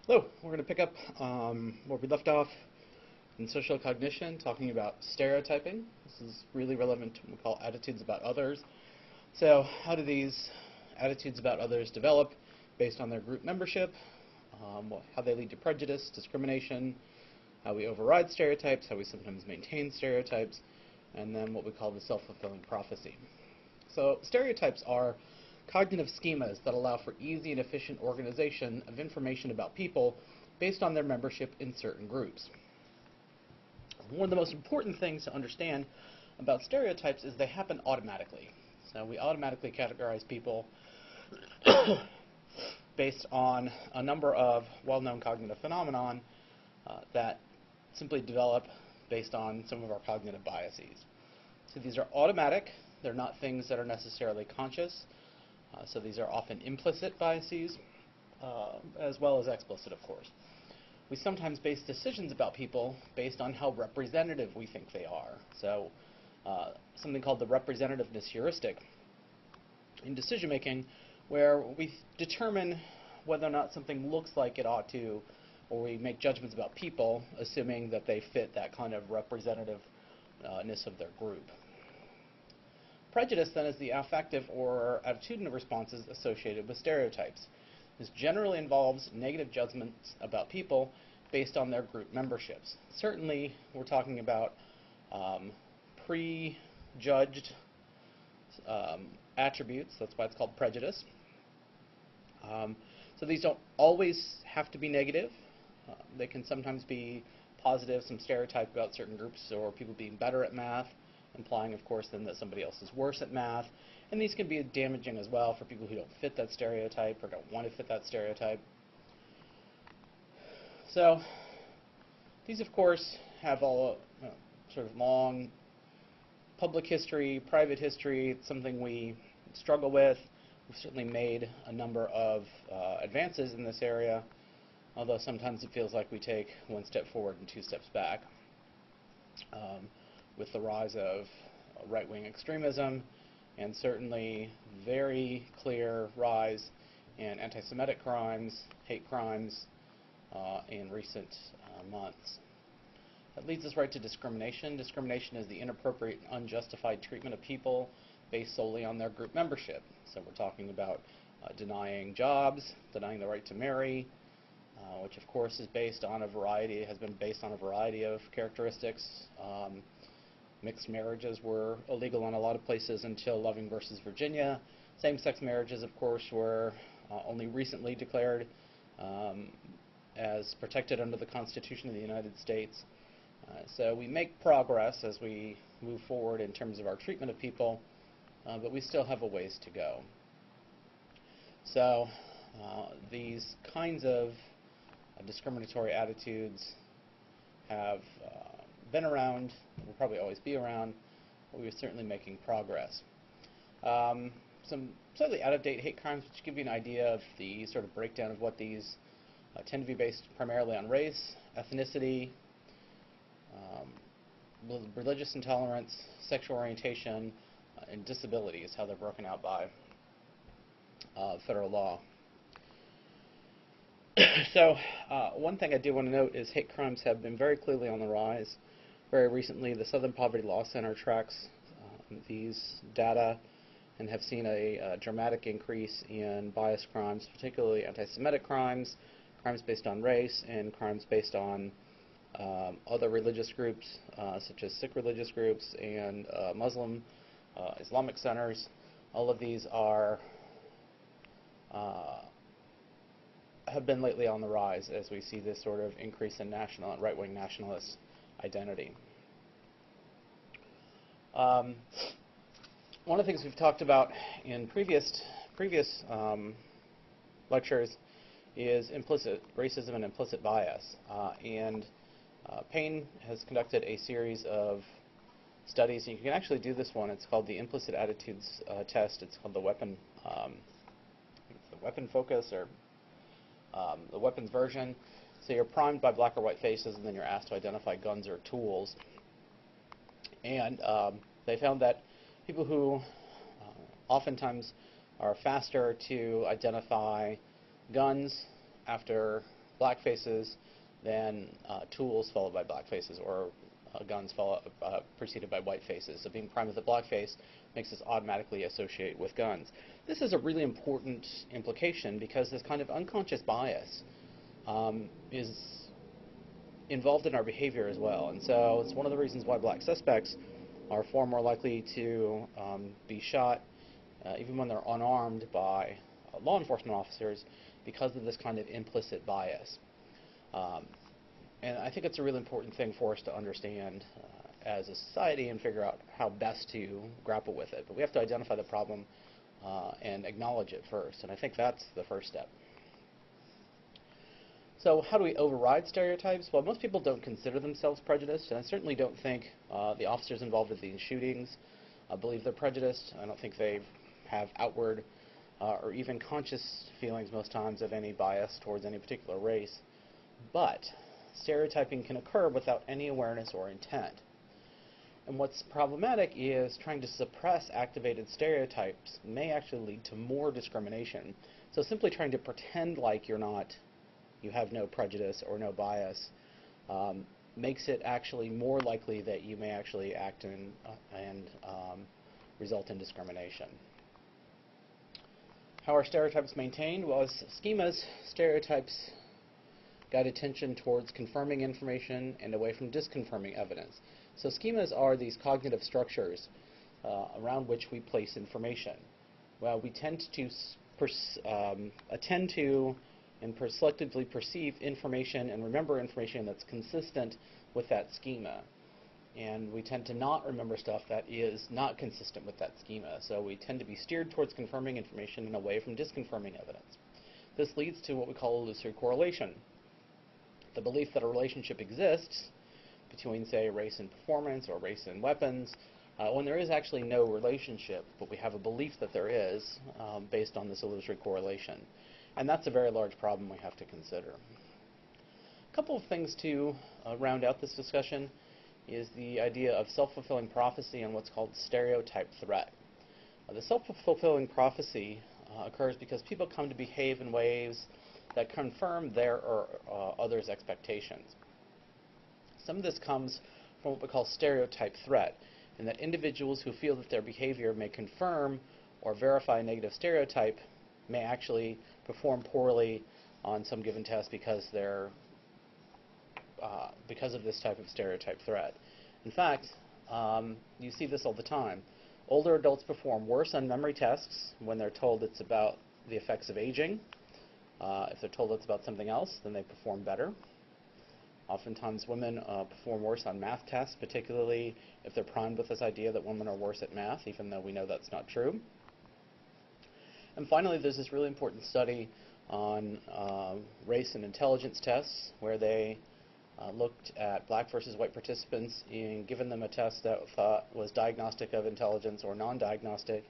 Hello, we're going to pick up where we left off in social cognition, talking about stereotyping. This is really relevant to what we call attitudes about others. So how do these attitudes about others develop based on their group membership, how they lead to prejudice, discrimination, how we override stereotypes, how we sometimes maintain stereotypes, and then what we call the self-fulfilling prophecy. So stereotypes are cognitive schemas that allow for easy and efficient organization of information about people based on their membership in certain groups. One of the most important things to understand about stereotypes is they happen automatically. So we automatically categorize people based on a number of well-known cognitive phenomenon that simply develop based on some of our cognitive biases. So these are automatic. They're not things that are necessarily conscious. So these are often implicit biases, as well as explicit, of course. We sometimes base decisions about people based on how representative we think they are. So something called the representativeness heuristic in decision making, where we determine whether or not something looks like it ought to, or we make judgments about people assuming that they fit that kind of representativeness of their group. Prejudice, then, is the affective or attitudinal responses associated with stereotypes. This generally involves negative judgments about people based on their group memberships. Certainly, we're talking about prejudged attributes. That's why it's called prejudice. So these don't always have to be negative. They can sometimes be positive, some stereotype about certain groups or people being better at math, implying, of course, then that somebody else is worse at math. And these can be damaging as well for people who don't fit that stereotype or don't want to fit that stereotype. So these, of course, have all sort of long public history, private history. It's something we struggle with. We've certainly made a number of advances in this area, although sometimes it feels like we take one step forward and two steps back. With the rise of right-wing extremism and certainly very clear rise in anti-Semitic crimes, hate crimes in recent months. That leads us right to discrimination. Discrimination is the inappropriate and unjustified treatment of people based solely on their group membership. So we're talking about denying jobs, denying the right to marry, which of course is based on a variety, has been based on a variety of characteristics. Mixed marriages were illegal in a lot of places until Loving versus Virginia. Same-sex marriages, of course, were only recently declared as protected under the Constitution of the United States. So we make progress as we move forward in terms of our treatment of people, but we still have a ways to go. So these kinds of discriminatory attitudes have been around, will probably always be around, but we're certainly making progress. Some slightly out-of-date hate crimes, which give you an idea of the sort of breakdown of what these tend to be based primarily on race, ethnicity, religious intolerance, sexual orientation, and disability is how they're broken out by federal law. So one thing I do want to note is hate crimes have been very clearly on the rise. Very recently, the Southern Poverty Law Center tracks these data and have seen a dramatic increase in bias crimes, particularly anti-Semitic crimes, crimes based on race, and crimes based on other religious groups, such as Sikh religious groups and Muslim Islamic centers. All of these are have been lately on the rise as we see this sort of increase in national and right-wing nationalist identity. One of the things we've talked about in previous lectures is implicit racism and implicit bias. Payne has conducted a series of studies. You can actually do this one. It's called the Implicit Attitudes Test. It's called the weapon focus, or the weapons version. So you're primed by black or white faces, and then you're asked to identify guns or tools. And they found that people who oftentimes are faster to identify guns after black faces, then tools followed by black faces, or guns preceded by white faces. So being primed with a black face makes us automatically associate with guns. This is a really important implication because this kind of unconscious bias is involved in our behavior as well. And so it's one of the reasons why black suspects are far more likely to be shot, even when they're unarmed, by law enforcement officers because of this kind of implicit bias. And I think it's a really important thing for us to understand as a society and figure out how best to grapple with it. But we have to identify the problem and acknowledge it first, and I think that's the first step. So how do we override stereotypes? Well, most people don't consider themselves prejudiced, and I certainly don't think the officers involved in these shootings believe they're prejudiced. I don't think they have outward or even conscious feelings most times of any bias towards any particular race. But stereotyping can occur without any awareness or intent. And what's problematic is trying to suppress activated stereotypes may actually lead to more discrimination. So simply trying to pretend like you have no prejudice or no bias makes it actually more likely that you may actually act and result in discrimination. How are stereotypes maintained? Well, as schemas, stereotypes guide attention towards confirming information and away from disconfirming evidence. So schemas are these cognitive structures around which we place information. Well, we tend to attend to and selectively perceive information and remember information that's consistent with that schema. And we tend to not remember stuff that is not consistent with that schema. So we tend to be steered towards confirming information and away from disconfirming evidence. This leads to what we call illusory correlation. The belief that a relationship exists between, say, race and performance or race and weapons, when there is actually no relationship, but we have a belief that there is based on this illusory correlation. And that's a very large problem we have to consider. A couple of things to round out this discussion is the idea of self-fulfilling prophecy and what's called stereotype threat. The self-fulfilling prophecy occurs because people come to behave in ways that confirm their or others' expectations. Some of this comes from what we call stereotype threat, in that individuals who feel that their behavior may confirm or verify a negative stereotype may actually perform poorly on some given test because of this type of stereotype threat. In fact, you see this all the time. Older adults perform worse on memory tests when they're told it's about the effects of aging. If they're told it's about something else, then they perform better. Oftentimes women perform worse on math tests, particularly if they're primed with this idea that women are worse at math, even though we know that's not true. And finally, there's this really important study on race and intelligence tests, where they looked at black versus white participants and given them a test that was diagnostic of intelligence or non-diagnostic,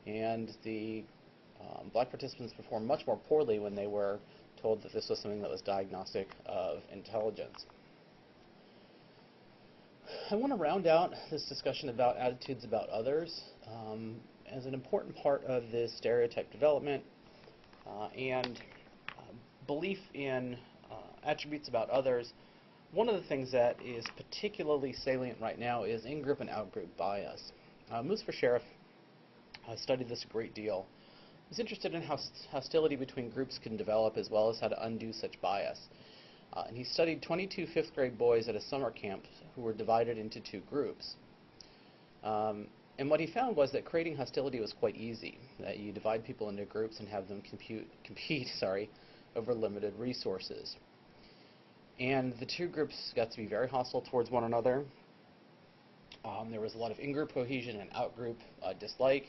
and the black participants performed much more poorly when they were told that this was something that was diagnostic of intelligence. I want to round out this discussion about attitudes about others as an important part of this stereotype development and belief in attributes about others. One of the things that is particularly salient right now is in-group and out-group bias. Moose for Sheriff studied this a great deal. He's interested in how hostility between groups can develop as well as how to undo such bias. And he studied 22 fifth grade boys at a summer camp who were divided into two groups. And what he found was that creating hostility was quite easy, that you divide people into groups and have them compete over limited resources. And the two groups got to be very hostile towards one another. There was a lot of in-group cohesion and out-group dislike.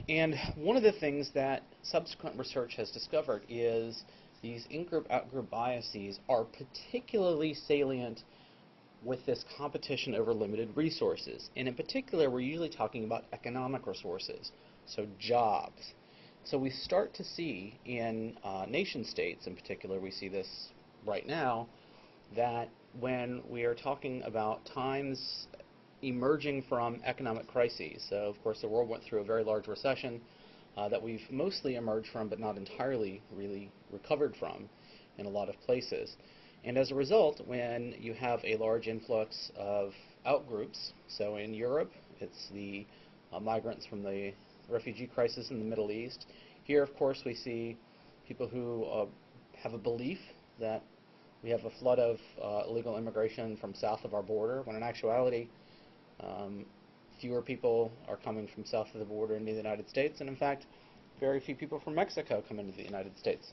And one of the things that subsequent research has discovered is these in-group, out-group biases are particularly salient with this competition over limited resources. And in particular, we're usually talking about economic resources, so jobs. So we start to see in nation states in particular, we see this right now, that when we are talking about times emerging from economic crises, so of course the world went through a very large recession that we've mostly emerged from but not entirely really recovered from. in a lot of places. And as a result, when you have a large influx of outgroups, so in Europe, it's the migrants from the refugee crisis in the Middle East. Here, of course, we see people who have a belief that we have a flood of illegal immigration from south of our border, when in actuality, fewer people are coming from south of the border into the United States, and in fact, very few people from Mexico come into the United States.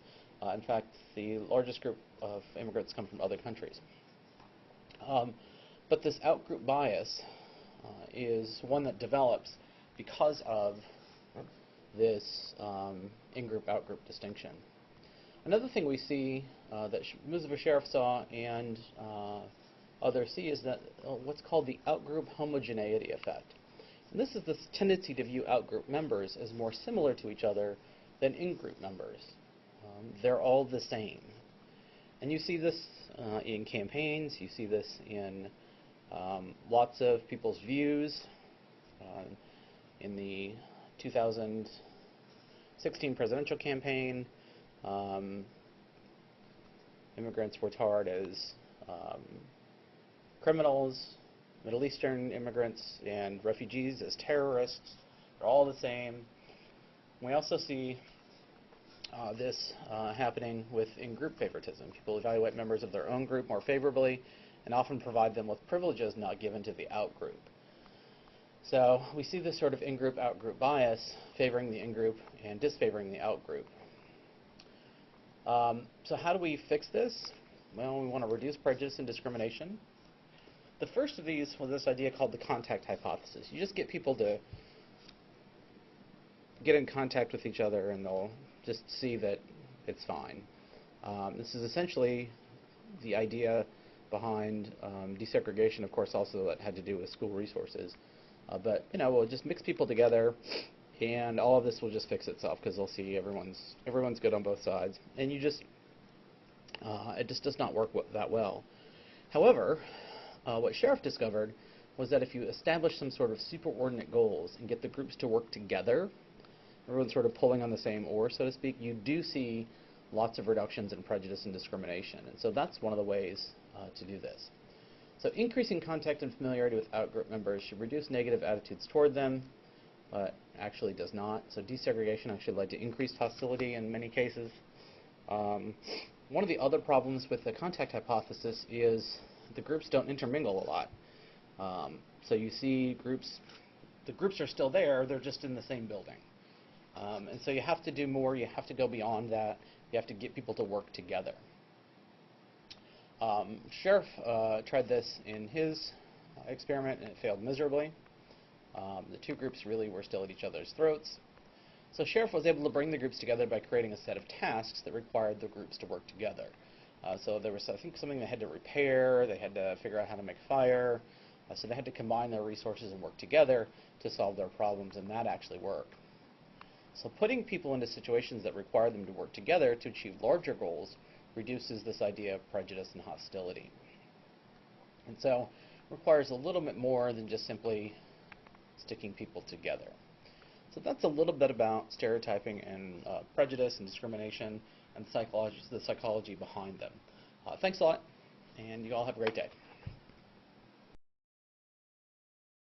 In fact, the largest group of immigrants come from other countries. But this outgroup bias is one that develops because of this in-group-outgroup distinction. Another thing we see that Mustafa Sheriff saw and others see is that what's called the outgroup homogeneity effect. And this is this tendency to view outgroup members as more similar to each other than in-group members. They're all the same. And you see this in campaigns, you see this in lots of people's views. In the 2016 presidential campaign, immigrants were tarred as criminals, Middle Eastern immigrants and refugees as terrorists. They're all the same. We also see this happening with in-group favoritism. People evaluate members of their own group more favorably and often provide them with privileges not given to the outgroup. So we see this sort of in-group, out-group bias favoring the in-group and disfavoring the outgroup. So how do we fix this? Well, we want to reduce prejudice and discrimination. The first of these was this idea called the contact hypothesis. You just get people to get in contact with each other and they'll just see that it's fine. This is essentially the idea behind desegregation, of course, also that had to do with school resources. But, you know, we'll just mix people together and all of this will just fix itself because they'll see everyone's good on both sides. And you just, it just does not work that well. However, what Sheriff discovered was that if you establish some sort of superordinate goals and get the groups to work together, everyone's sort of pulling on the same oar, so to speak, you do see lots of reductions in prejudice and discrimination. And so that's one of the ways to do this. So increasing contact and familiarity with outgroup members should reduce negative attitudes toward them, but actually does not. So desegregation actually led to increased hostility in many cases. One of the other problems with the contact hypothesis is the groups don't intermingle a lot. So you see groups, the groups are still there, they're just in the same building. And so you have to do more, you have to go beyond that, you have to get people to work together. Sheriff tried this in his experiment and it failed miserably. The two groups really were still at each other's throats. So Sheriff was able to bring the groups together by creating a set of tasks that required the groups to work together. So there was, I think, something they had to repair, they had to figure out how to make fire, so they had to combine their resources and work together to solve their problems, and that actually worked. So putting people into situations that require them to work together to achieve larger goals reduces this idea of prejudice and hostility. And so it requires a little bit more than just simply sticking people together. So that's a little bit about stereotyping and prejudice and discrimination and the psychology behind them. Thanks a lot, and you all have a great day.